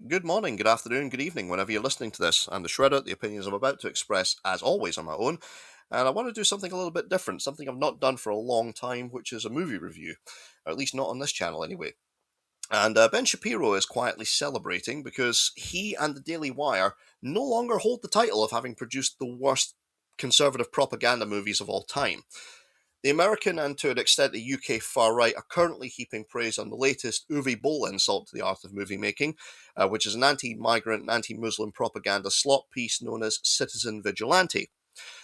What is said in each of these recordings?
Good morning, good afternoon, good evening, whenever you're listening to this. I'm the Shredder. The opinions I'm about to express, as always, are my own. And I want to do something a little bit different, something I've not done for a long time, which is a movie review. Or at least not on this channel, anyway. And Ben Shapiro is quietly celebrating because he and the Daily Wire no longer hold the title of having produced the worst conservative propaganda movies of all time. The American and to an extent the UK far right are currently heaping praise on the latest Uwe Boll insult to the art of movie making, which is an anti-migrant and anti-Muslim propaganda slot piece known as Citizen Vigilante,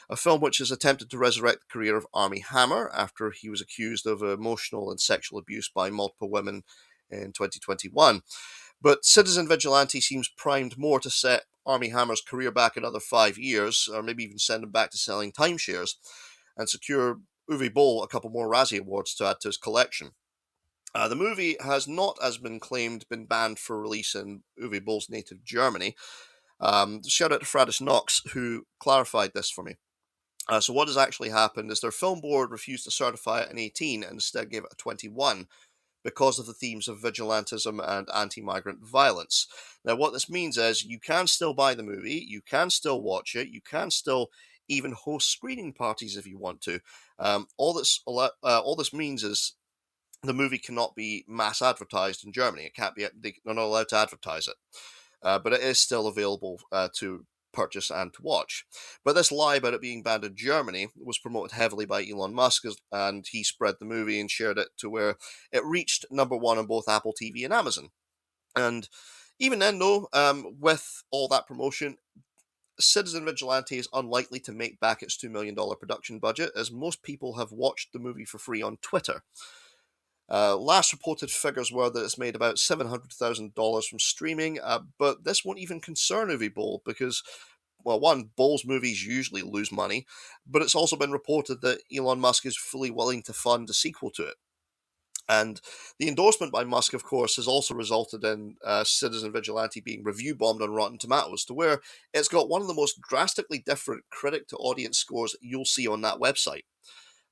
a film which has attempted to resurrect the career of Armie Hammer after he was accused of emotional and sexual abuse by multiple women in 2021. But Citizen Vigilante seems primed more to set Armie Hammer's career back another 5 years, or maybe even send him back to selling timeshares, and secure Uwe Boll a couple more Razzie Awards to add to his collection. The movie has not, as been claimed, been banned for release in Uwe Boll's native Germany. Shout out to Fradis Knox, who clarified this for me. So what has actually happened is their film board refused to certify it an 18 and instead gave it a 21 because of the themes of vigilantism and anti-migrant violence. Now, what this means is you can still buy the movie, you can still watch it, you can still even host screening parties if you want to. All this means is the movie cannot be mass advertised in Germany. It can't be. They're not allowed to advertise it, but it is still available to purchase and to watch. But this lie about it being banned in Germany was promoted heavily by Elon Musk, and he spread the movie and shared it to where it reached number one on both Apple TV and Amazon. And even then, though, with all that promotion, Citizen Vigilante is unlikely to make back its $2 million production budget, as most people have watched the movie for free on Twitter. Last reported figures were that it's made about $700,000 from streaming, but this won't even concern Uwe Boll because, well, one, Boll's movies usually lose money, but it's also been reported that Elon Musk is fully willing to fund a sequel to it. And the endorsement by Musk, of course, has also resulted in Citizen Vigilante being review bombed on Rotten Tomatoes, to where it's got one of the most drastically different critic to audience scores you'll see on that website.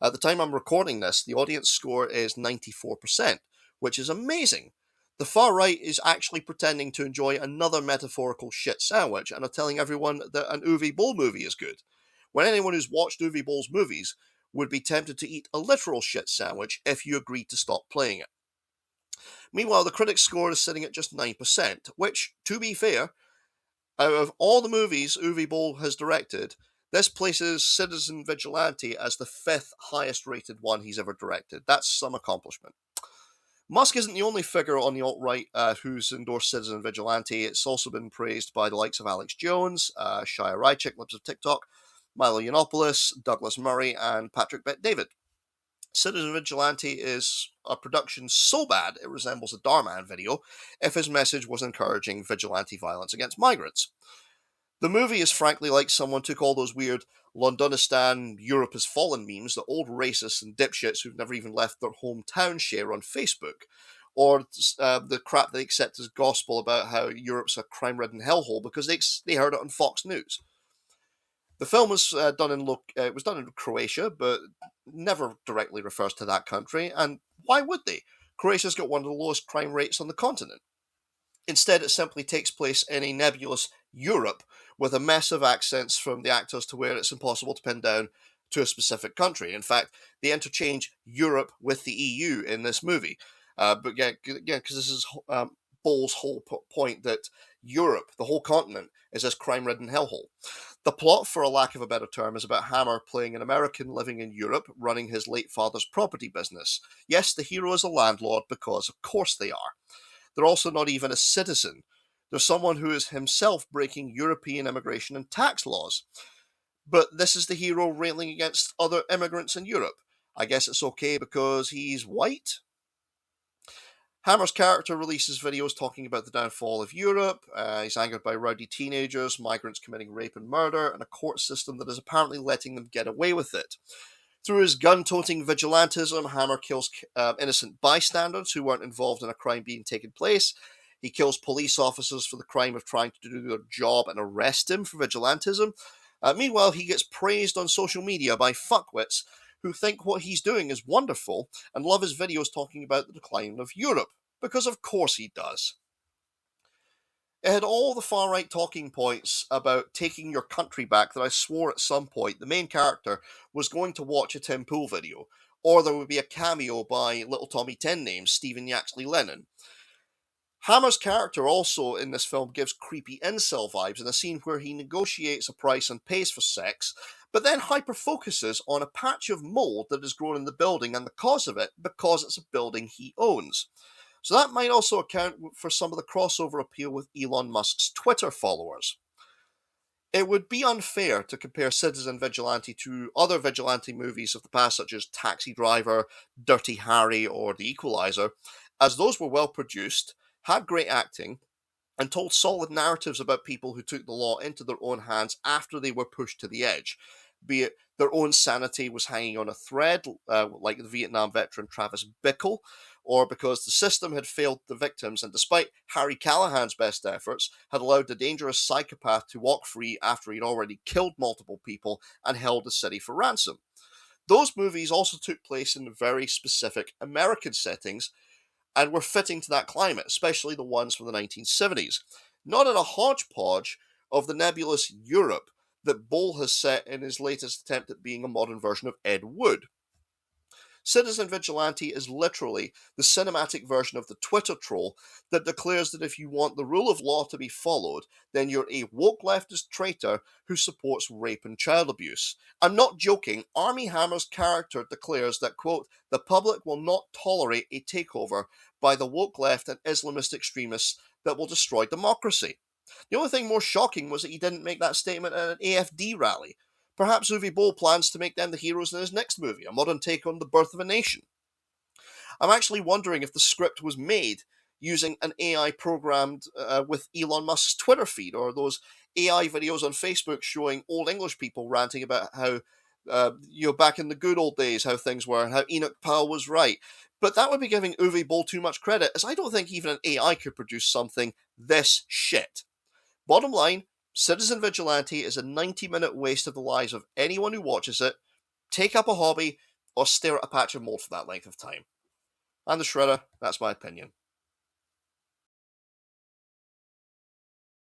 At the time I'm recording this, the audience score is 94%, which is amazing. The far right is actually pretending to enjoy another metaphorical shit sandwich and are telling everyone that an Uwe Boll movie is good, when anyone who's watched Uwe Boll's movies would be tempted to eat a literal shit sandwich if you agreed to stop playing it. Meanwhile, the critics' score is sitting at just 9%, which, to be fair, out of all the movies Uwe Boll has directed, this places Citizen Vigilante as the fifth highest rated one he's ever directed. That's some accomplishment. Musk isn't the only figure on the alt-right who's endorsed Citizen Vigilante. It's also been praised by the likes of Alex Jones, Shia Rychick, Lips of TikTok, Milo Yiannopoulos, Douglas Murray, and Patrick Bet-David. Citizen Vigilante is a production so bad it resembles a Darman video if his message was encouraging vigilante violence against migrants. The movie is frankly like someone took all those weird Londonistan, Europe has fallen memes that old racists and dipshits who've never even left their hometown share on Facebook, or the crap they accept as gospel about how Europe's a crime-ridden hellhole because they heard it on Fox News. The film was it was done in Croatia, but never directly refers to that country. And why would they? Croatia's got one of the lowest crime rates on the continent. Instead, it simply takes place in a nebulous Europe with a mess of accents from the actors to where it's impossible to pin down to a specific country. In fact, they interchange Europe with the EU in this movie. But again, because this is Boll's whole point that Europe, the whole continent, is this crime-ridden hellhole. The plot, for a lack of a better term, is about Hammer playing an American living in Europe, running his late father's property business. Yes, the hero is a landlord because, of course, they are. They're also not even a citizen. They're someone who is himself breaking European immigration and tax laws. But this is the hero railing against other immigrants in Europe. I guess it's okay because he's white? Hammer's character releases videos talking about the downfall of Europe. He's angered by rowdy teenagers, migrants committing rape and murder, and a court system that is apparently letting them get away with it. Through his gun-toting vigilantism, Hammer kills innocent bystanders who weren't involved in a crime being taken place. He kills police officers for the crime of trying to do their job and arrest him for vigilantism. Meanwhile, he gets praised on social media by fuckwits who think what he's doing is wonderful and love his videos talking about the decline of Europe, because of course he does. It had all the far right talking points about taking your country back that I swore at some point the main character was going to watch a Tim Pool video, or there would be a cameo by Little Tommy Ten Names, Stephen Yaxley Lennon. Hammer's character also in this film gives creepy incel vibes in a scene where he negotiates a price and pays for sex, but then hyper focuses on a patch of mold that has grown in the building and the cause of it because it's a building he owns. So that might also account for some of the crossover appeal with Elon Musk's Twitter followers. It would be unfair to compare Citizen Vigilante to other vigilante movies of the past, such as Taxi Driver, Dirty Harry, or The Equalizer, as those were well produced, had great acting, and told solid narratives about people who took the law into their own hands after they were pushed to the edge, be it their own sanity was hanging on a thread, like the Vietnam veteran Travis Bickle, or because the system had failed the victims and despite Harry Callahan's best efforts, had allowed the dangerous psychopath to walk free after he'd already killed multiple people and held the city for ransom. Those movies also took place in very specific American settings and were fitting to that climate, especially the ones from the 1970s, not in a hodgepodge of the nebulous Europe that Boll has set in his latest attempt at being a modern version of Ed Wood. Citizen Vigilante is literally the cinematic version of the Twitter troll that declares that if you want the rule of law to be followed, then you're a woke leftist traitor who supports rape and child abuse. I'm not joking. Armie Hammer's character declares that, quote, the public will not tolerate a takeover by the woke left and Islamist extremists that will destroy democracy. The only thing more shocking was that he didn't make that statement at an AFD rally. Perhaps Uwe Boll plans to make them the heroes in his next movie, a modern take on The Birth of a Nation. I'm actually wondering if the script was made using an AI programmed with Elon Musk's Twitter feed, or those AI videos on Facebook showing old English people ranting about how, back in the good old days, how things were, and how Enoch Powell was right. But that would be giving Uwe Boll too much credit, as I don't think even an AI could produce something this shit. Bottom line, Citizen Vigilante is a 90-minute waste of the lives of anyone who watches it. Take up a hobby, or stare at a patch of mold for that length of time. I'm the Shredder, that's my opinion.